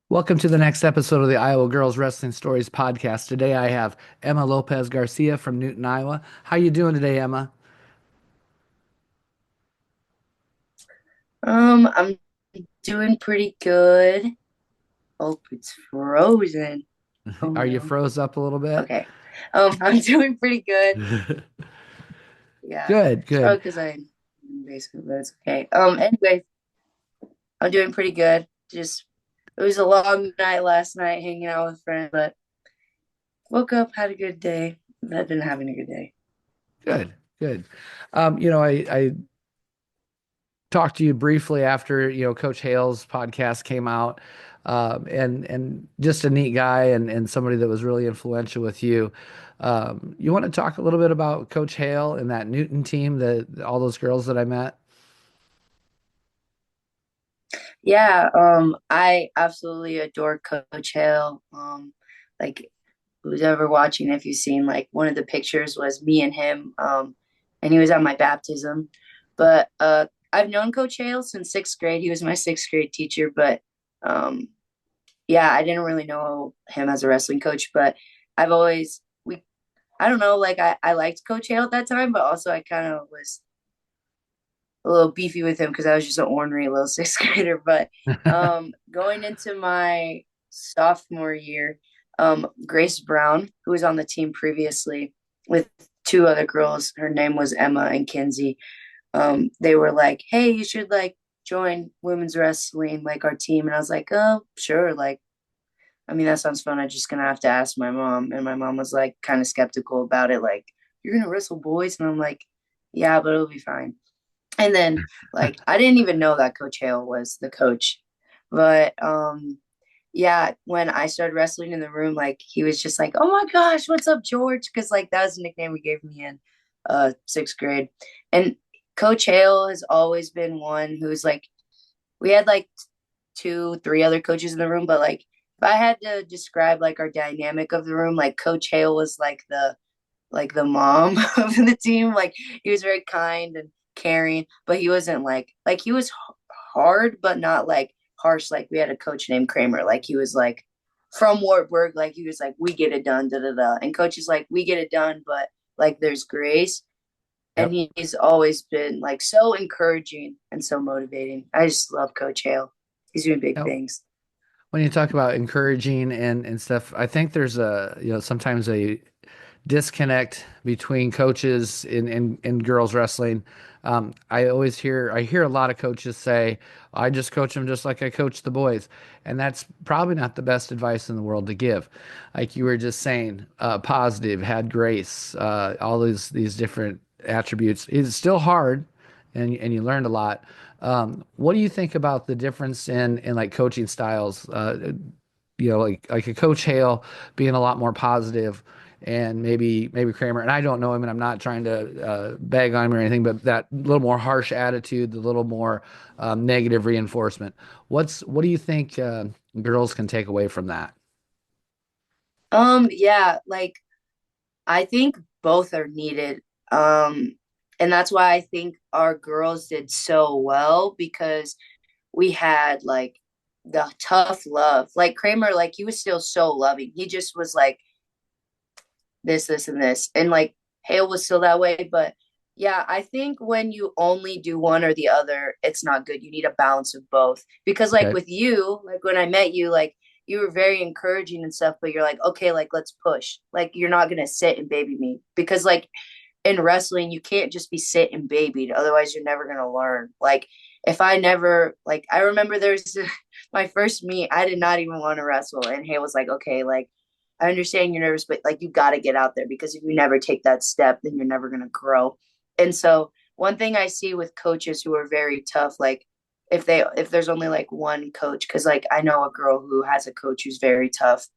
Welcome to the next episode of the Iowa Girls Wrestling Stories podcast. Today I have Emma Lopez-Garcia from Newton, Iowa. How you doing today, Emma? I'm doing pretty good. Oh, it's frozen. Oh Are you no. froze up a little bit? Okay. I'm doing pretty good. Yeah. Good, It's probably good. because I'm in the basement, but it's okay. Anyway, I'm doing pretty good. Just it was a long night last night hanging out with friends, but woke up, had a good day. I've been having a good day. Good, good. I talked to you briefly after, Coach Hale's podcast came out, and just a neat guy and somebody that was really influential with you. You want to talk a little bit about Coach Hale and that Newton team, that all those girls that I met? Yeah, I absolutely adore Coach Hale. Like who's ever watching, if you've seen like one of the pictures was me and him, and he was at my baptism. But I've known Coach Hale since sixth grade. He was my sixth grade teacher, but um, yeah, I didn't really know him as a wrestling coach, but I've always we I don't know, like I liked Coach Hale at that time, but also I kind of was a little beefy with him because I was just an ornery little sixth grader. But going into my sophomore year, Grace Brown, who was on the team previously with two other girls, her name was Emma and Kinsey. They were like, "Hey, you should like join women's wrestling, like our team." And I was like, "Oh, sure." Like, I mean, that sounds fun. I'm just gonna have to ask my mom. And my mom was like, kind of skeptical about it. Like, you're gonna wrestle boys, and I'm like, "Yeah, but it'll be fine." And then like I didn't even know that Coach Hale was the coach. But yeah, when I started wrestling in the room, like he was just like, "Oh my gosh, what's up, George?" Because like that was the nickname he gave me in sixth grade. And Coach Hale has always been one who's like we had like two, three other coaches in the room, but like if I had to describe like our dynamic of the room, like Coach Hale was like the mom of the team. Like he was very kind and caring, but he wasn't like he was hard, but not like harsh. Like we had a coach named Kramer. Like he was like from Wartburg. Like he was like, we get it done, da da da. And coach is like, we get it done, but like there's grace. And Yep. he's always been like so encouraging and so motivating. I just love Coach Hale. He's doing big Yep. things. When you talk about encouraging and stuff, I think there's sometimes a disconnect between coaches in girls wrestling. I hear a lot of coaches say, I just coach them just like I coach the boys. And that's probably not the best advice in the world to give. Like you were just saying, positive, had grace, all these different attributes. It's still hard and you learned a lot. What do you think about the difference in like coaching styles? Like a Coach Hale being a lot more positive, and maybe Kramer. And I don't know him, and I'm not trying to bag on him or anything, but that little more harsh attitude, the little more negative reinforcement. What do you think girls can take away from that? Yeah, like I think both are needed. And that's why I think our girls did so well because we had like the tough love. Like Kramer, like he was still so loving. He just was like this, and this. And like Hale was still that way. But yeah, I think when you only do one or the other, it's not good. You need a balance of both. Because like Okay. with you, like when I met you, like you were very encouraging and stuff, but you're like, okay, like let's push. Like you're not gonna sit and baby me. Because like in wrestling, you can't just be sit and babied. Otherwise you're never gonna learn. Like if I never like I remember there's my first meet, I did not even want to wrestle. And Hale was like, okay, like I understand you're nervous, but like you got to get out there because if you never take that step, then you're never going to grow. And so, one thing I see with coaches who are very tough, like if there's only like one coach, because like I know a girl who has a coach who's very tough.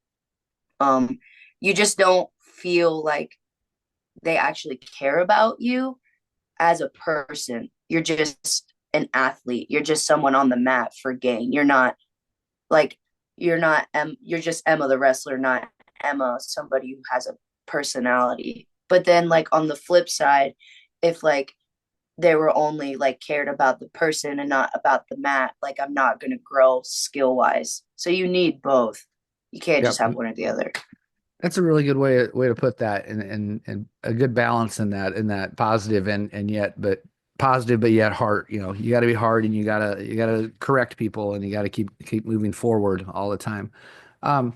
Um, you just don't feel like they actually care about you as a person. You're just an athlete. You're just someone on the mat for gain. You're not like you're just Emma the wrestler, not Emma somebody who has a personality. But then like on the flip side, if like they were only like cared about the person and not about the mat. Like I'm not going to grow skill wise. So you need both. You can't just Yep. have one or the other. That's a really good way to put that, and a good balance in that positive and yet but positive but yet hard. You know, you got to be hard, and you gotta correct people, and you got to keep moving forward all the time. Um,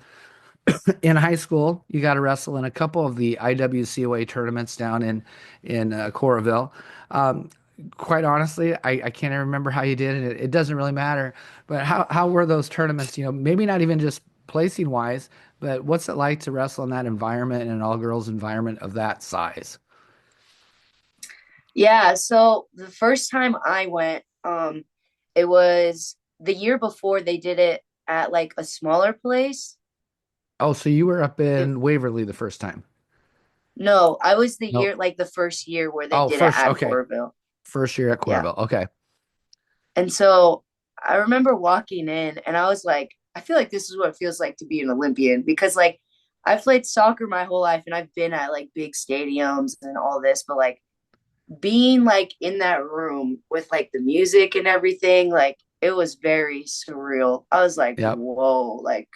in high school, you got to wrestle in a couple of the IWCOA tournaments down in Coralville. Um, quite honestly, I can't even remember how you did it. It doesn't really matter. But how were those tournaments? You know, maybe not even just placing wise, but what's it like to wrestle in that environment, in an all girls environment of that size? Yeah, so the first time I went, it was the year before they did it at like a smaller place. Oh, so you were up It, in Waverly the first time? no, I was the No. year like the first year where they Oh, did it first. at Okay, Corville. first year at Yeah. Coralville. Okay. And so I remember walking in and I was like, I feel like this is what it feels like to be an Olympian because like I've played soccer my whole life and I've been at like big stadiums and all this, but like being like in that room with like the music and everything, like it was very surreal. I was like, Yep. whoa, like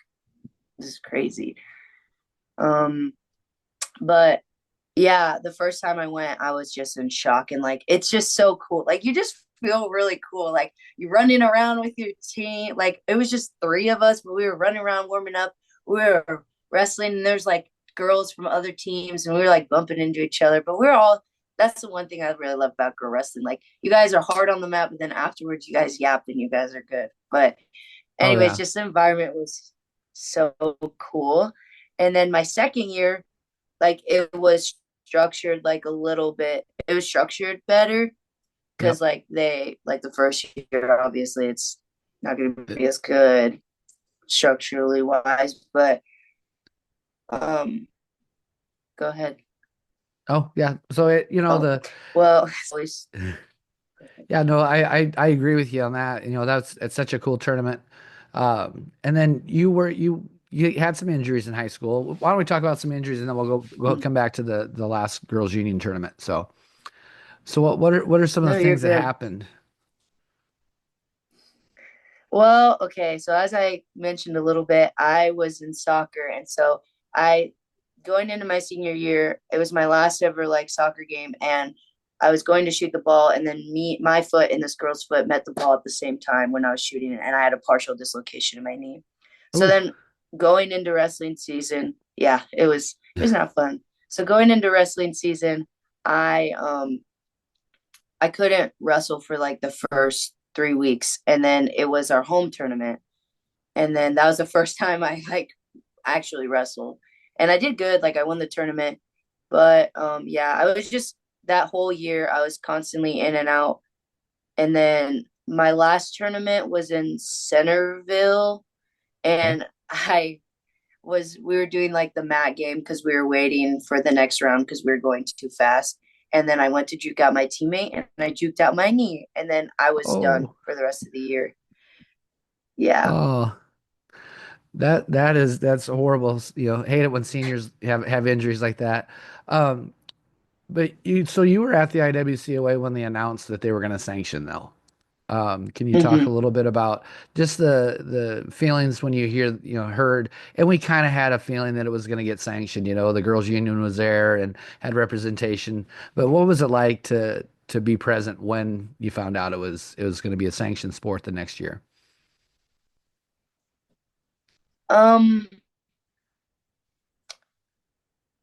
this is crazy. Um, but yeah, the first time I went, I was just in shock and like it's just so cool. Like you just feel really cool. Like you running around with your team. Like it was just three of us, but we were running around warming up. We were wrestling and there's like girls from other teams and we were like bumping into each other. But we're all that's the one thing I really love about girl wrestling. Like you guys are hard on the mat, but then afterwards you guys yap and you guys are good. But Oh anyways, yeah. just the environment was so cool. And then my second year, like it was structured like a little bit. It was structured better because Yep. like they like the first year, obviously it's not going to be as good structurally wise. But um, go ahead. Oh yeah. So you know Oh well, always. yeah, no, I agree with you on that. You know, it's such a cool tournament. And then you had some injuries in high school. Why don't we talk about some injuries and then we'll go come back to the last girls union tournament. So what are some of the No, you're things that good. happened? Well, okay. So as I mentioned a little bit, I was in soccer, and so I going into my senior year, it was my last ever like soccer game, and I was going to shoot the ball, and then my foot and this girl's foot met the ball at the same time when I was shooting it, and I had a partial dislocation in my knee. So Ooh, then going into wrestling season, yeah, it was not fun. So going into wrestling season, I um I couldn't wrestle for like the first 3 weeks, and then it was our home tournament, and then that was the first time I like actually wrestled, and I did good. Like I won the tournament, but yeah, I was just that whole year I was constantly in and out, and then my last tournament was in Centerville, okay. and I we were doing like the mat game because we were waiting for the next round because we were going too fast. And then I went to juke out my teammate and I juked out my knee. And then I was done Oh, for the rest of the year. Yeah. oh, that's horrible. You know, hate it when seniors have injuries like that. Um, but you were at the IWCOA when they announced that they were going to sanction though. Can you talk a Mm-hmm. little bit about just the feelings when heard, and we kind of had a feeling that it was going to get sanctioned. You know, the girls' union was there and had representation, but what was it like to be present when you found out it was going to be a sanctioned sport the next year? Um,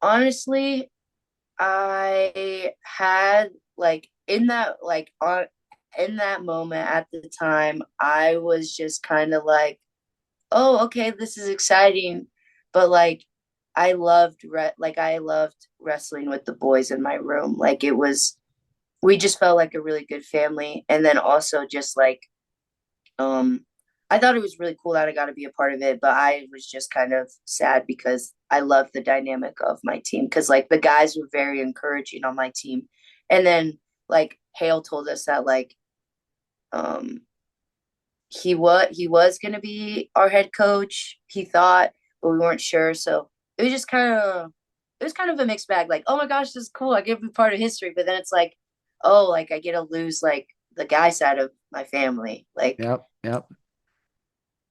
Honestly, I had like in that moment at the time, I was just kind of like, oh, okay, this is exciting. But like I loved wrestling with the boys in my room. Like it was we just felt like a really good family. And then also just like um I thought it was really cool that I got to be a part of it, but I was just kind of sad because I loved the dynamic of my team because like the guys were very encouraging on my team. And then like Hale told us that like um he was going to be our head coach, he thought, but we weren't sure. So it was kind of a mixed bag. Like, oh my gosh, this is cool. I get to be part of history, but then it's like, oh, like I get to lose like the guy side of my family. Like, Yep, yep.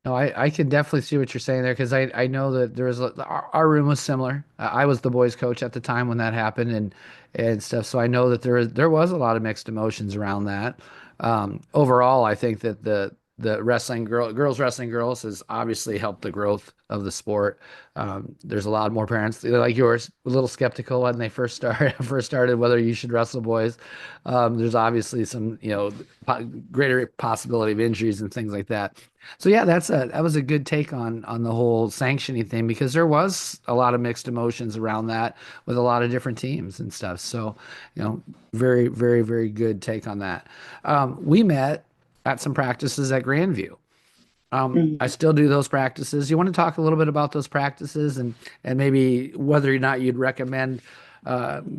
No, I can definitely see what you're saying there because I know that there was our room was similar. I was the boys coach at the time when that happened and stuff. So I know that there was a lot of mixed emotions around that. Overall, I think that the girls wrestling girls has obviously helped the growth of the sport. There's a lot more parents like yours a little skeptical when they first started whether you should wrestle boys. There's obviously some greater possibility of injuries and things like that. So yeah, that was a good take on the whole sanctioning thing because there was a lot of mixed emotions around that with a lot of different teams and stuff. So, very, very, very good take on that. We met at some practices at Grandview. I mhm. still do those practices. You want to talk a little bit about those practices and maybe whether or not you'd recommend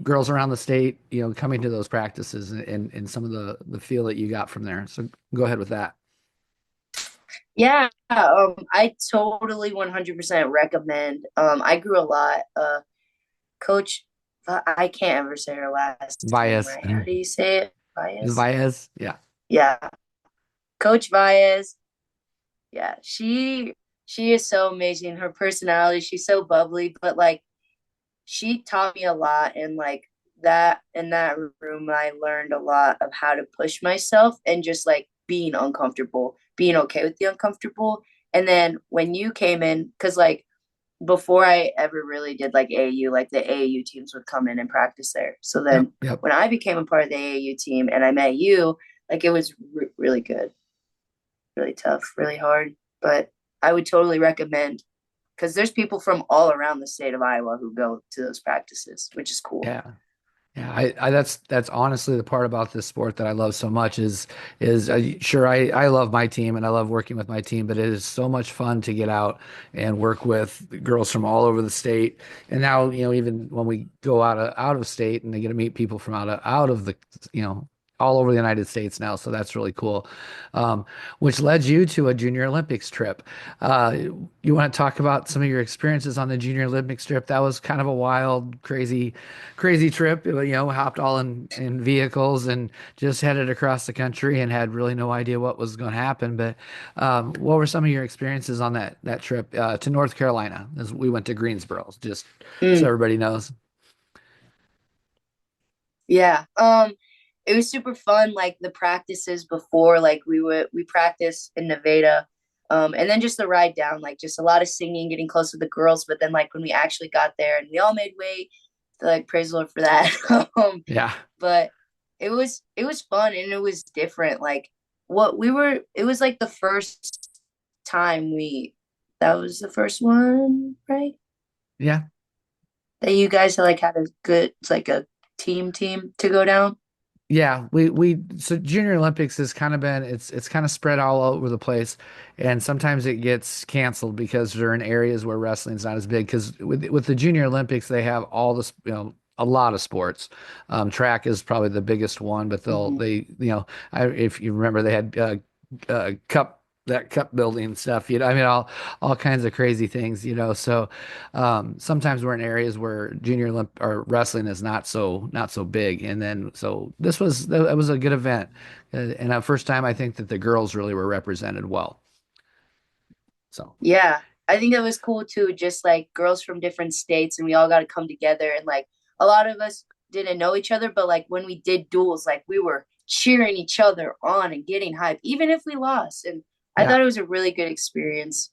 girls around the state, coming to those practices and some of the feel that you got from there. So go ahead with that. Yeah, I totally 100% recommend. I grew a lot. Coach, I can't ever say her last name Bias. right. How do you say it? Bias? Vias, yeah, Yeah, Coach Bias. Yeah, she is so amazing. Her personality, she's so bubbly, but like she taught me a lot, and like that in that room I learned a lot of how to push myself and just like being uncomfortable, being okay with the uncomfortable. And then when you came in, because like before I ever really did like AAU, like the AAU teams would come in and practice there. So yep, then yep, when I became a part of the AAU team and I met you, like it was really good, really tough, really hard. But I would totally recommend because there's people from all around the state of Iowa who go to those practices, which is cool. yeah. Yeah, that's honestly the part about this sport that I love so much is sure I love my team and I love working with my team, but it is so much fun to get out and work with girls from all over the state. And now, even when we go out of state and they get to meet people from out of the, you know, all over the United States now. So that's really cool. Um, which led you to a Junior Olympics trip. Uh, you want to talk about some of your experiences on the Junior Olympics trip? That was kind of a wild, crazy trip. Hopped all in vehicles and just headed across the country and had really no idea what was going to happen. But what were some of your experiences on that trip to North Carolina? As we went to Greensboro, just so Mm, everybody knows. yeah. It was super fun. Like the practices before, like we practice in Nevada, and then just the ride down, like just a lot of singing, getting close to the girls. But then like when we actually got there, and we all made weight, so, like praise the Lord for that. Yeah, But it was fun and it was different. Like it was like the first time we that was the first one, right? yeah. That you guys like had a good, it's like a team to go down. Yeah, we so Junior Olympics has kind of been it's kind of spread all over the place, and sometimes it gets canceled because they're in areas where wrestling's not as big. Because with the Junior Olympics, they have all this, a lot of sports. Track is probably the biggest one, but Mhm. if you remember, they had cup that cup building stuff. I mean, all kinds of crazy things. So sometimes we're in areas where junior Olymp or wrestling is not so big, and then so that was a good event, and the first time I think that the girls really were represented well. So Yeah, I think that was cool too. Just like girls from different states, and we all got to come together. And like a lot of us didn't know each other, but like when we did duels, like we were cheering each other on and getting hype, even if we lost. And I yeah. thought it was a really good experience.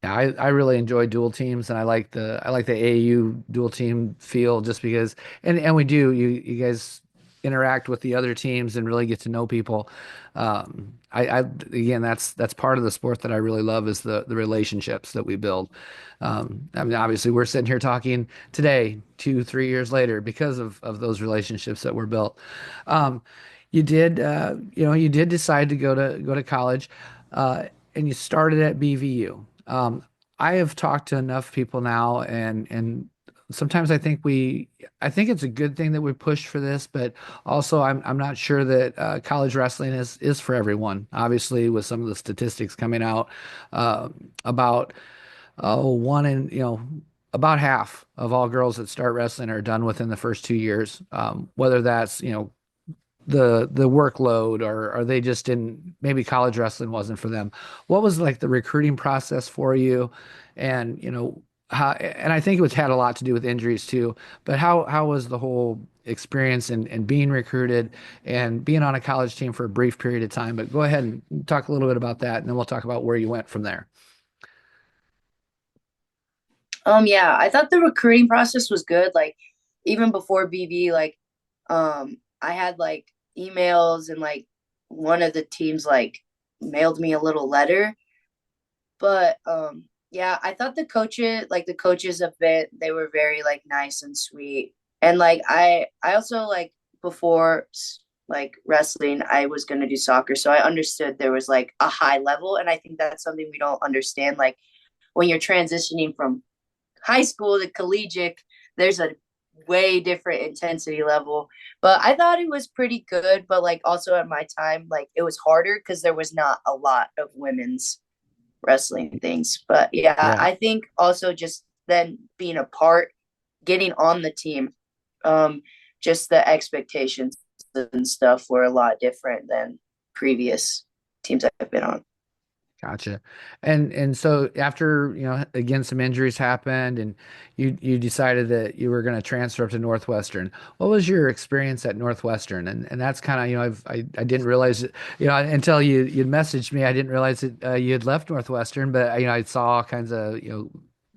Yeah, I really enjoy dual teams and I like the AAU dual team feel just because and we do you guys interact with the other teams and really get to know people. I again that's part of the sport that I really love is the relationships that we build. I mean obviously we're sitting here talking today, 2, 3 years later because of those relationships that were built. Um, you did decide to go to college. And you started at BVU. I have talked to enough people now, and sometimes I think it's a good thing that we push for this, but also I'm not sure that college wrestling is for everyone. Obviously, with some of the statistics coming out about one in about half of all girls that start wrestling are done within the first 2 years. Whether that's, the workload or they just didn't, maybe college wrestling wasn't for them. What was like the recruiting process for you? And, and I think it was had a lot to do with injuries too, but how was the whole experience and being recruited and being on a college team for a brief period of time? But go ahead and talk a little bit about that, and then we'll talk about where you went from there. Yeah, I thought the recruiting process was good. Like even before BB, like I had like emails and like one of the teams like mailed me a little letter. But yeah, I thought the coaches of it, they were very like nice and sweet. And like I also like before like wrestling, I was gonna do soccer. So I understood there was like a high level. And I think that's something we don't understand. Like when you're transitioning from high school to collegiate, there's a way different intensity level. But I thought it was pretty good. But like also at my time, like it was harder because there was not a lot of women's wrestling things. But yeah, Yeah. I think also just then being a part, getting on the team, um, just the expectations and stuff were a lot different than previous teams I've been on. Gotcha. And so after, again, some injuries happened and you decided that you were going to transfer up to Northwestern. What was your experience at Northwestern? And that's kind of, I didn't realize it, until you'd messaged me, I didn't realize that you had left Northwestern, but I saw all kinds of,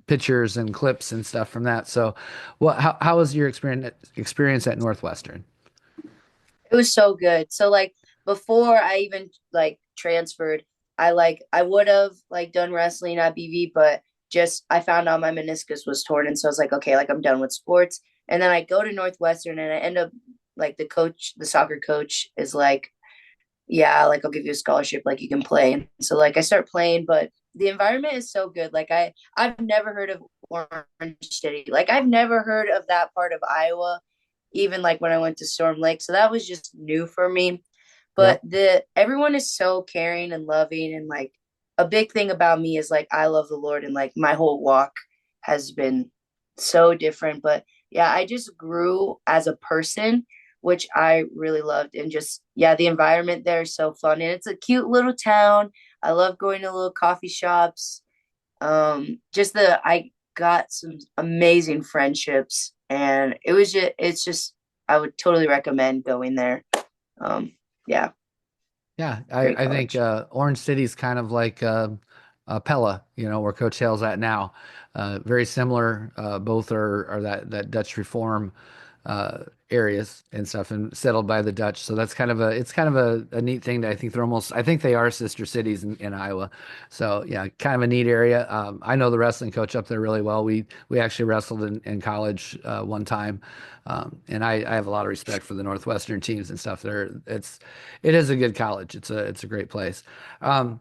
pictures and clips and stuff from that. So how was your experience at Northwestern? It was so good. So like before I even like transferred, I would have like done wrestling at BV, but just I found out my meniscus was torn, and so I was like, okay, like I'm done with sports. And then I go to Northwestern, and I end up like the soccer coach is like, yeah, like I'll give you a scholarship, like you can play. And so like I start playing, but the environment is so good. Like I've never heard of Orange City. Like I've never heard of that part of Iowa, even like when I went to Storm Lake. So that was just new for me. But Yep. the everyone is so caring and loving, and like a big thing about me is like I love the Lord, and like my whole walk has been so different. But yeah, I just grew as a person, which I really loved. And just, yeah, the environment there is so fun. And it's a cute little town. I love going to little coffee shops. I got some amazing friendships, and it's just, I would totally recommend going there. Um, yeah, Yeah, great I think college. Orange City's kind of like Pella, where Coach Hale's at now. Very similar. Both are that Dutch Reform areas and stuff, and settled by the Dutch. So that's kind of a neat thing that I think they are sister cities in Iowa. So yeah, kind of a neat area. I know the wrestling coach up there really well. We actually wrestled in college one time. And I have a lot of respect for the Northwestern teams and stuff there. It is a good college. It's a great place. Um,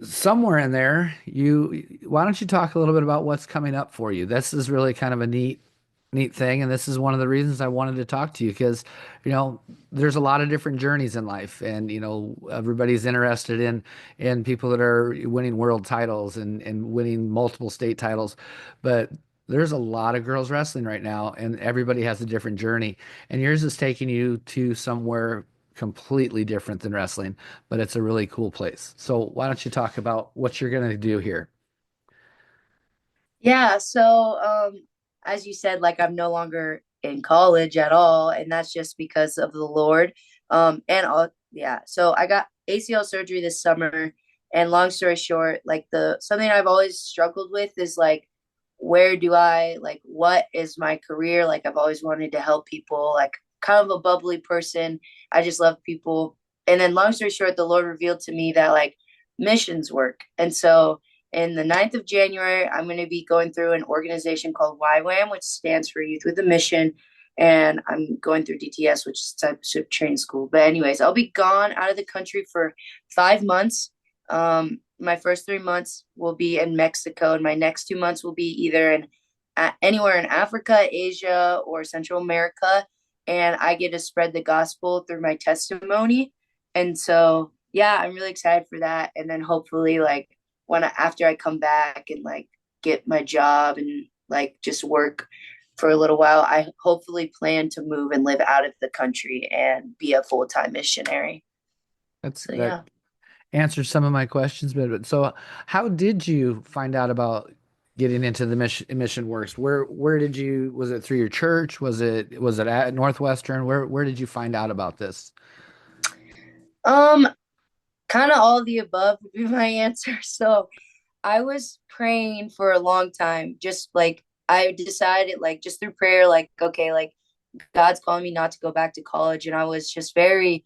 Somewhere in there, why don't you talk a little bit about what's coming up for you? This is really kind of a neat thing, and this is one of the reasons I wanted to talk to you because, you know, there's a lot of different journeys in life, and everybody's interested in people that are winning world titles and winning multiple state titles, but there's a lot of girls wrestling right now, and everybody has a different journey, and yours is taking you to somewhere completely different than wrestling, but it's a really cool place. So why don't you talk about what you're going to do here? Yeah, so as you said, like I'm no longer in college at all, and that's just because of the Lord. And all yeah, so I got ACL surgery this summer, and long story short, like the something I've always struggled with is like where do I like what is my career? Like I've always wanted to help people, like kind of a bubbly person. I just love people. And then long story short, the Lord revealed to me that like missions work. And so in the 9th of January, I'm going to be going through an organization called YWAM, which stands for Youth with a Mission. And I'm going through DTS, which is Discipleship Training School. But, anyways, I'll be gone out of the country for 5 months. My first 3 months will be in Mexico, and my next 2 months will be either in anywhere in Africa, Asia, or Central America. And I get to spread the gospel through my testimony. And so, yeah, I'm really excited for that. And then hopefully, like, after I come back and like get my job and like just work for a little while, I hopefully plan to move and live out of the country and be a full-time missionary. So That yeah. answers some of my questions, but so how did you find out about getting into the mission works? Where did you, was it through your church? Was it at Northwestern? Where did you find out about this? Um, Kind of all of the above would be my answer. So I was praying for a long time, just like I decided, like just through prayer, like, okay, like God's calling me not to go back to college. And I was just very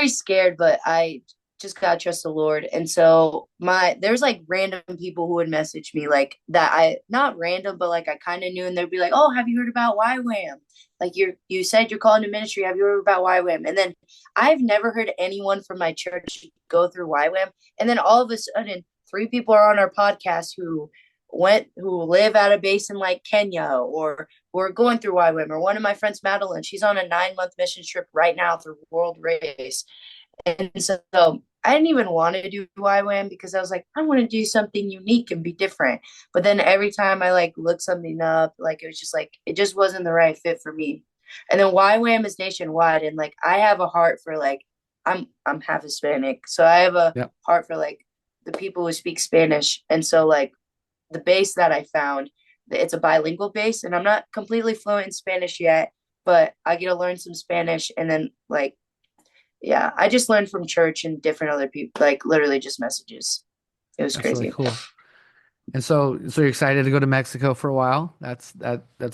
scared, but I just gotta trust the Lord. And so there's like random people who would message me like that, I not random, but like I kind of knew, and they'd be like, "Oh, have you heard about YWAM? Like you said you're calling to ministry. Have you heard about YWAM?" And then I've never heard anyone from my church go through YWAM. And then all of a sudden, three people are on our podcast who live at a base in like Kenya or who are going through YWAM, or one of my friends, Madeline, she's on a 9 month mission trip right now through World Race. And so I didn't even want to do YWAM because I was like, I want to do something unique and be different. But then every time I like looked something up, like it was just like it just wasn't the right fit for me. And then YWAM is nationwide, and like I have a heart for like I'm half Hispanic, so I have a Yeah, heart for like the people who speak Spanish. And so like the base that I found, it's a bilingual base, and I'm not completely fluent in Spanish yet, but I get to learn some Spanish, and then like yeah, I just learned from church and different other people, like literally just messages. It was that's really crazy. cool. And so you're excited to go to Mexico for a while. That's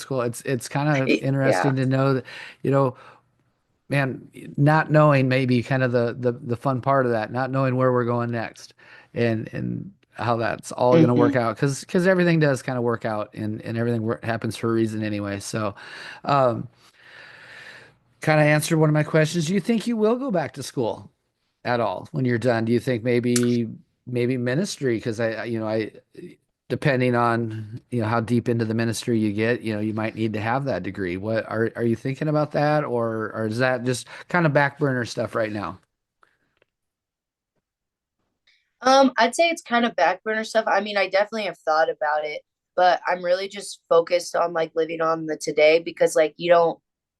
cool. It's kind of Yeah. interesting to know that, you know, man, not knowing maybe kind of the fun part of that, not knowing where we're going next and how that's all going to work Hmm. out because everything does kind of work out and everything happens for a reason anyway. So, um, kind of answered one of my questions. Do you think you will go back to school at all when you're done? Do you think maybe ministry? Because I depending on how deep into the ministry you get, you might need to have that degree. What are you thinking about that, or is that just kind of back burner stuff right now? I'd say it's kind of back burner stuff. I mean, I definitely have thought about it, but I'm really just focused on like living on the today because like you don't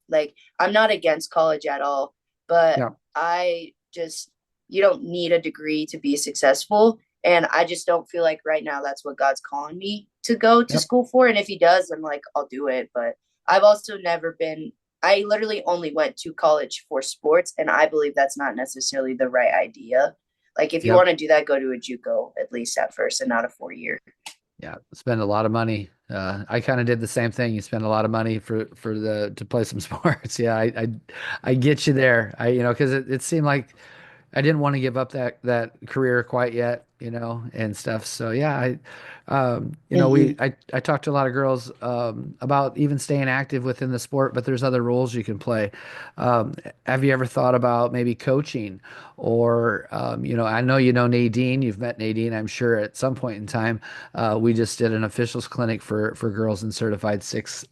like I'm not against college at all, but Yeah. I just you don't need a degree to be successful. And I just don't feel like right now that's what God's calling me to go to Yep. school for. And if he does, I'm like, I'll do it. But I've also never been I literally only went to college for sports, and I believe that's not necessarily the right idea. Like if you Yep. want to do that, go to a JUCO at least at first, and not a 4 year. Yeah, spend a lot of money. I kind of did the same thing. You spend a lot of money for the to play some sports. Yeah, I get you there. Because it seemed like I didn't want to give up that career quite yet, and stuff. So yeah, Mm-hmm. I talked to a lot of girls about even staying active within the sport, but there's other roles you can play. Um, have you ever thought about maybe coaching, or I know Nadine. You've met Nadine, I'm sure, at some point in time. We just did an officials clinic for girls and certified six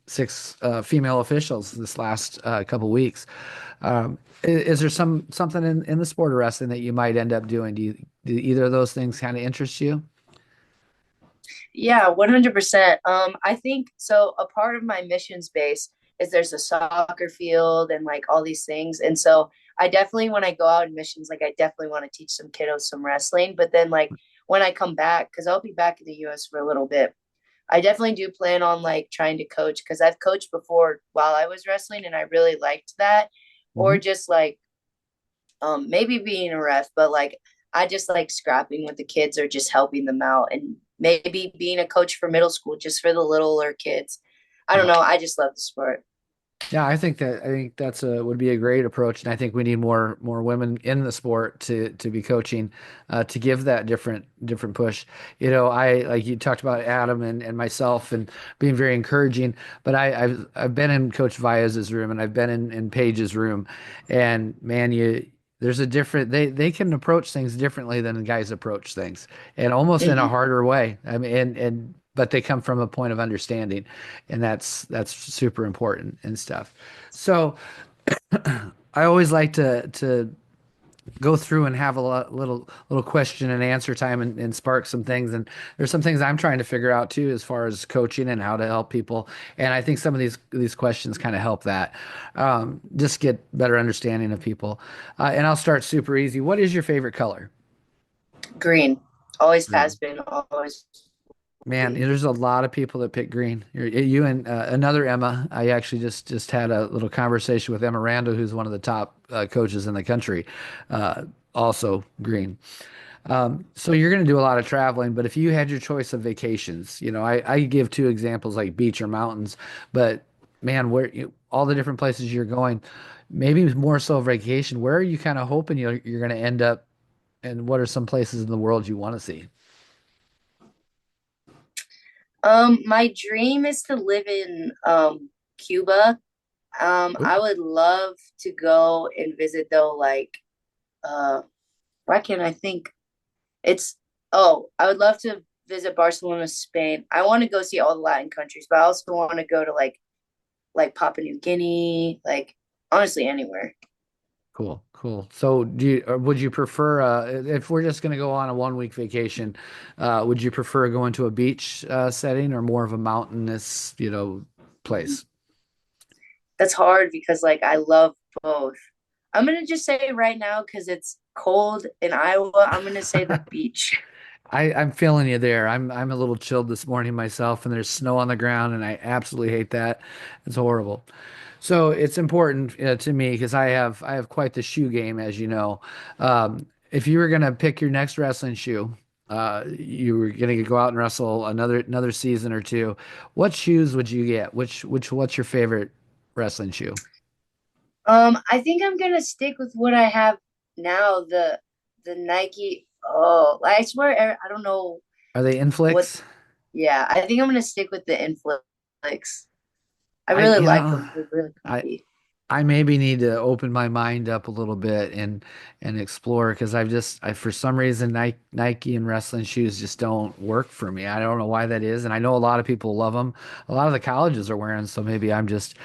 female officials this last couple weeks. Is there something in the sport of wrestling that you might end up doing? Do either of those things kind of interest you? Yeah, 100%. I think so. A part of my missions base is there's a soccer field and like all these things. And so I definitely, when I go out in missions, like I definitely want to teach some kiddos some wrestling. But then, like, when I come back, because I'll be back in the US for a little bit, I definitely do plan on like trying to coach because I've coached before while I was wrestling and I really liked that. Or Hmm. just like maybe being a ref, but like I just like scrapping with the kids or just helping them out, and maybe being a coach for middle school just for the littler kids. I don't Yeah. know. I just love the sport. Yeah, I think that's a would be a great approach, and I think we need more women in the sport to be coaching, to give that different push. I like you talked about Adam and myself and being very encouraging, but I've been in Coach Viaz's room and I've been in Paige's room, and man, there's a different they can approach things differently than the guys approach things, and almost in a Mm-hmm. harder way. I mean, and but they come from a point of understanding, and that's super important and stuff. So I always like to go through and have a little question and answer time and spark some things. And there's some things I'm trying to figure out too, as far as coaching and how to help people. And I think some of these questions kind of help that, just get better understanding of people. And I'll start super easy. What is your favorite color? Green. Always has Green. been, always will Man, be. there's a lot of people that pick green. You and another Emma. I actually just had a little conversation with Emma Rando, who's one of the top coaches in the country. Also green. So you're going to do a lot of traveling, but if you had your choice of vacations, I give two examples like beach or mountains, but man, all the different places you're going, maybe more so vacation. Where are you kind of hoping you're going to end up, and what are some places in the world you want to see? My dream is to live in Cuba. I Ooh, would love to go and visit though, like why can't I think? It's I would love to visit Barcelona, Spain. I want to go see all the Latin countries, but I also want to go to like Papua New Guinea, like honestly anywhere. cool, cool. So would you prefer, if we're just going to go on a 1 week vacation, would you prefer going to a beach setting or more of a mountainous, place? That's hard because like I love both. I'm gonna just say right now because it's cold in Iowa. I'm gonna say the beach. I'm feeling you there. I'm a little chilled this morning myself, and there's snow on the ground, and I absolutely hate that. It's horrible. So it's important to me because I have quite the shoe game, as you know. If you were gonna pick your next wrestling shoe, you were gonna go out and wrestle another season or two. What shoes would you get? What's your favorite wrestling shoe? I think I'm gonna stick with what I have now. The Nike. Oh, I swear I don't know Are they what. Inflicts? Yeah, I think I'm gonna stick with the Inflix. I I really you like know them. They're really I comfy. I maybe need to open my mind up a little bit and explore because for some reason Nike and wrestling shoes just don't work for me. I don't know why that is, and I know a lot of people love them. A lot of the colleges are wearing, so maybe I'm just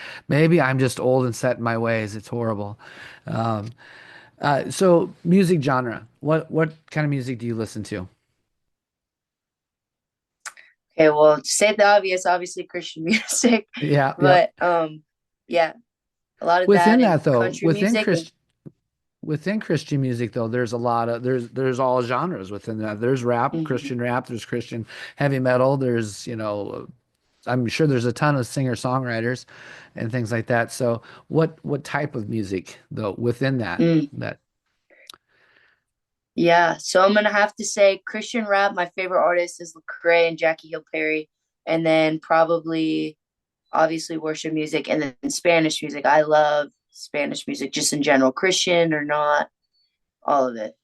old and set in my ways. It's horrible. Um, so music genre. What kind of music do you listen to? Okay, well, to say the obvious, obviously Christian music, Yeah, yeah. but yeah, a lot of Within that and that though, country music and within Christian music though, there's a lot of there's all genres within that. There's mhm. Christian rap, there's Christian heavy metal, there's, I'm sure there's a ton of singer-songwriters and things like that. So what type of music though within Mm, that yeah. So I'm gonna have to say Christian rap. My favorite artist is Lecrae and Jackie Hill Perry, and then probably obviously worship music, and then Spanish music. I love Spanish music just in general, Christian or not, all of it.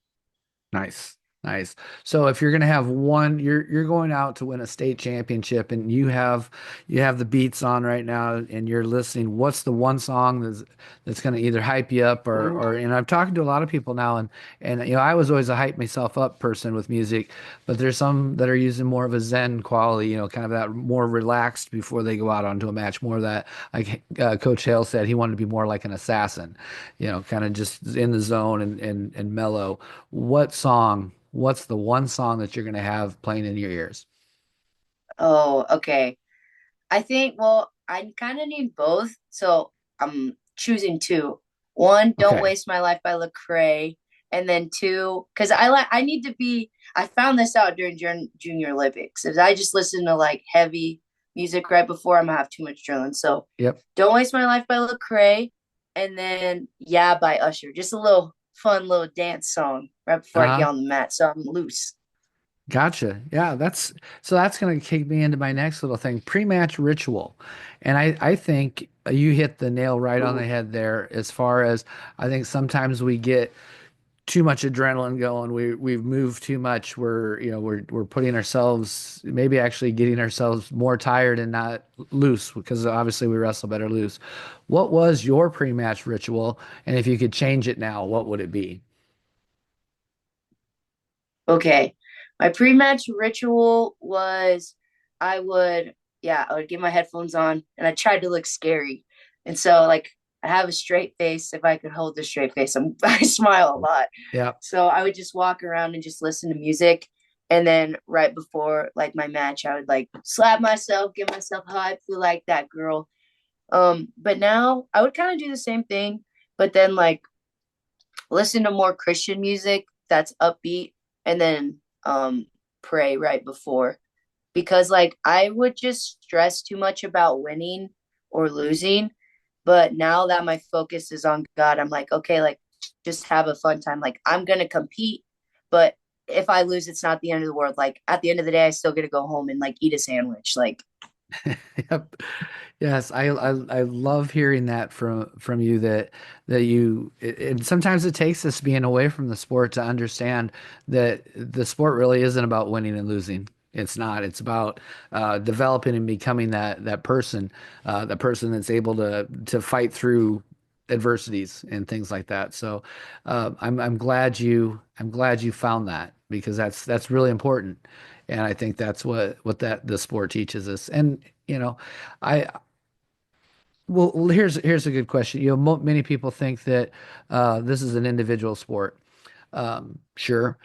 Nice. Nice. So if you're gonna have one, you're going out to win a state championship and you have the beats on right now and you're listening. What's the one song that's gonna either hype you up or and I'm talking to a lot of people now and I was always a hype myself up person with music, but there's some that are using more of a Zen quality, kind of that more relaxed before they go out onto a match, more of that like Coach Hale said he wanted to be more like an assassin, kind of just in the zone and mellow. What's the one song that you're going to have playing in your ears? Oh, okay. I think, well, I kind of need both. So I'm choosing two. One, Don't Okay. Waste My Life by Lecrae. And then two, because I need to be, I found this out during Junior Olympics. If I just listen to like heavy music right before, I'm gonna have too much adrenaline. So Yep. Don't Waste My Life by Lecrae. And then Yeah by Usher. Just a little fun little dance song right before I get Uh-huh. on the mat. So I'm loose. Gotcha. Yeah, that's going to kick me into my next little thing, pre-match ritual. And I think you hit the nail right on the Ooh. head there as far as I think sometimes we get too much adrenaline going. We've moved too much. We're putting ourselves maybe actually getting ourselves more tired and not loose because obviously we wrestle better loose. What was your pre-match ritual? And if you could change it now, what would it be? Okay. My pre-match ritual was I would, yeah, I would get my headphones on and I tried to look scary. And so like I have a straight face. If I could hold the straight face, I smile a lot. Yeah. So I would just walk around and just listen to music. And then right before like my match, I would like slap myself, give myself a hype, feel like that girl. But now I would kind of do the same thing, but then like listen to more Christian music that's upbeat, and then pray right before, because like I would just stress too much about winning or losing. But now that my focus is on God, I'm like, okay, like just have a fun time. Like I'm gonna compete, but if I lose, it's not the end of the world. Like at the end of the day, I still get to go home and like eat a sandwich. Like, Yep. Yes, I love hearing that from you that you and sometimes it takes us being away from the sport to understand that the sport really isn't about winning and losing. It's not. It's about developing and becoming that person that's able to fight through adversities and things like that. So I'm glad you found that because that's really important. And I think that's what that the sport teaches us. And I well, here's a good question. Many people think that this is an individual sport. Sure,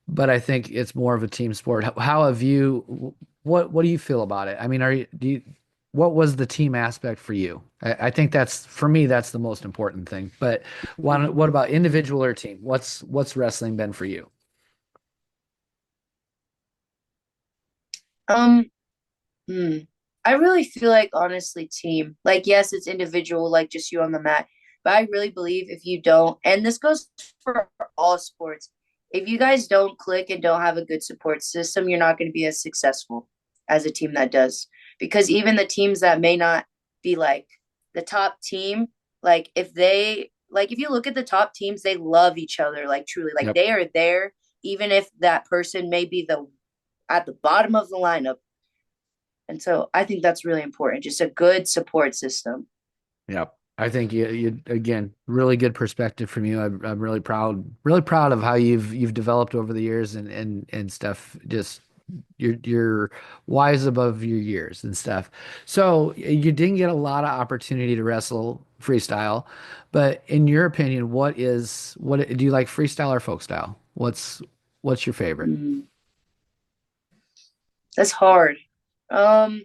but I think it's more of a team sport. How have you? What do you feel about it? I mean, what was the team aspect for you? I think that's for me. That's the most important thing. But what about individual or team? What's wrestling been for you? um, hmm. I really feel like honestly, team. Like, yes, it's individual, like just you on the mat. But I really believe if you don't, and this goes for all sports, if you guys don't click and don't have a good support system, you're not going to be as successful as a team that does. Because even the teams that may not be like the top team, like if you look at the top teams, they love each other, like truly, like Yep. they are there, even if that person may be the at the bottom of the lineup. And so I think that's really important, just a good support system. Yep. I think you again, really good perspective from you. I'm really proud of how you've developed over the years and stuff. Just you're wise above your years and stuff. So you didn't get a lot of opportunity to wrestle freestyle, but in your opinion, what do you like freestyle or folk style? What's your favorite? Mm, that's hard. Um,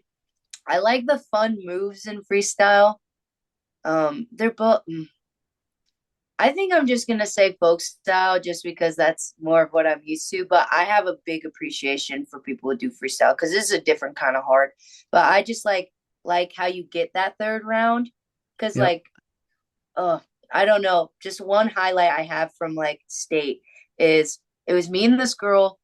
I like the fun moves in freestyle. They're both. I think I'm just gonna say folk style just because that's more of what I'm used to. But I have a big appreciation for people who do freestyle because this is a different kind of hard. But I just like how you get that third round because Yep. like uh I don't know. Just one highlight I have from like state is it was me and this girl,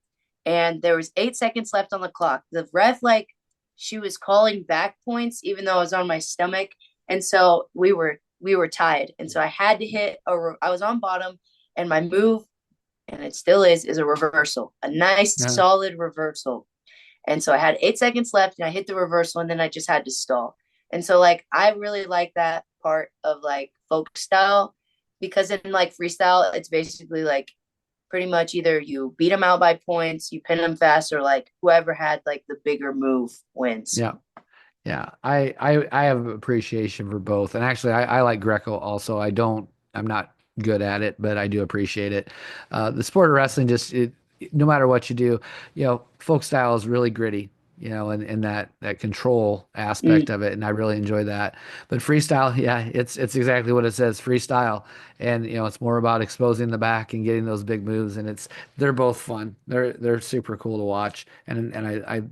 and there was 8 seconds left on the clock. The ref like she was calling back points even though I was on my stomach, and so we were tied, and so I had to hit I was on bottom, and my move, and it still is a reversal, a nice Yeah. solid reversal. And so I had 8 seconds left and I hit the reversal and then I just had to stall. And so like I really like that part of like folk style because in like freestyle, it's basically like pretty much either you beat them out by points, you pin them fast, or like whoever had like the bigger move wins. Yeah. Yeah, I have appreciation for both, and actually, I like Greco also. I'm not good at it, but I do appreciate it. The sport of wrestling, no matter what you do, folk style is really gritty, and that control aspect Mm, of it, and I really enjoy that. But freestyle, yeah, it's exactly what it says, freestyle, and it's more about exposing the back and getting those big moves, and they're both fun. They're super cool to watch, and I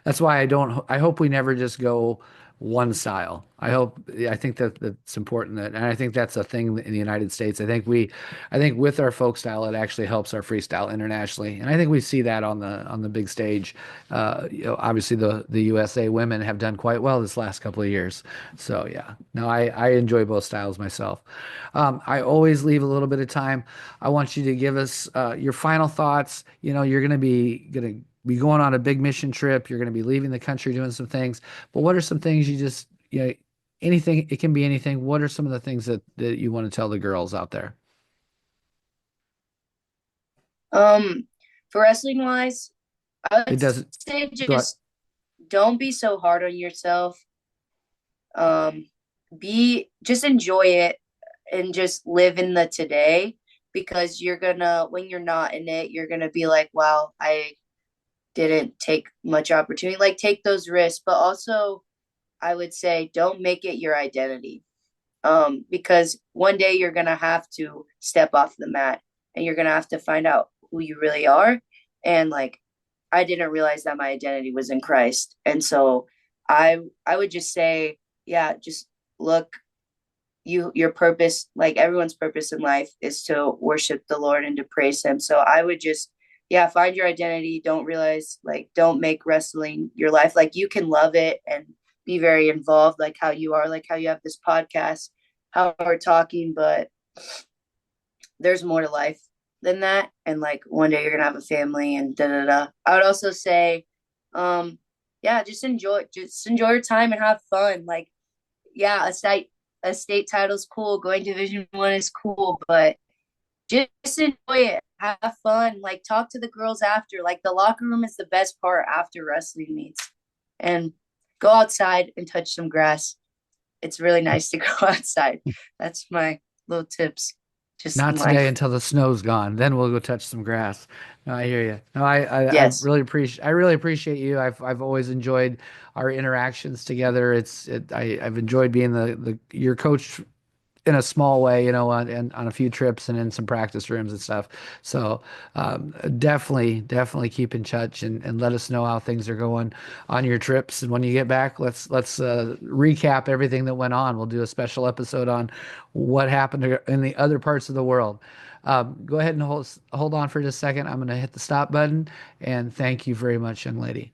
that's why I hope we never just go one style. I think that's important and I think that's a thing in the United States. I think with our folk style, it actually helps our freestyle internationally. And I think we see that on the big stage. Obviously the USA women have done quite well this last couple of years. So yeah, no, I enjoy both styles myself. I always leave a little bit of time. I want you to give us your final thoughts. You're going to be going on a big mission trip. You're going to be leaving the country doing some things. But what are some things anything, it can be anything. What are some of the things that you want to tell the girls out there? Um, for wrestling wise, I It would doesn't say go. just don't be so hard on yourself. Um, be just enjoy it and just live in the today, because you're gonna, when you're not in it, you're gonna be like, wow, I didn't take much opportunity. Like, take those risks, but also I would say don't make it your identity. Because one day you're gonna have to step off the mat and you're gonna have to find out who you really are. And like, I didn't realize that my identity was in Christ. And so I would just say, yeah, just look, your purpose, like everyone's purpose in life, is to worship the Lord and to praise him. So I would just, yeah, find your identity. Don't realize, like, don't make wrestling your life. Like, you can love it and be very involved, like how you are, like how you have this podcast, how we're talking, but there's more to life than that. And like, one day you're gonna have a family and da da da. I would also say, um, yeah, just enjoy your time and have fun. Like, yeah, a state title is cool. Going to Division 1 is cool, but just enjoy it. Have fun. Like, talk to the girls after. Like, the locker room is the best part after wrestling meets. And go outside and touch some grass. It's really nice to go outside. That's my little tips just Not in today life. until the snow's gone. Then we'll go touch some grass. No, I hear you. No, I Yes. really appreciate you. I've always enjoyed our interactions together. I've enjoyed being the your coach in a small way, and on a few trips and in some practice rooms and stuff. So definitely keep in touch and let us know how things are going on your trips. And when you get back, let's recap everything that went on. We'll do a special episode on what happened in the other parts of the world. Go ahead and hold on for just a second. I'm going to hit the stop button and thank you very much, young lady.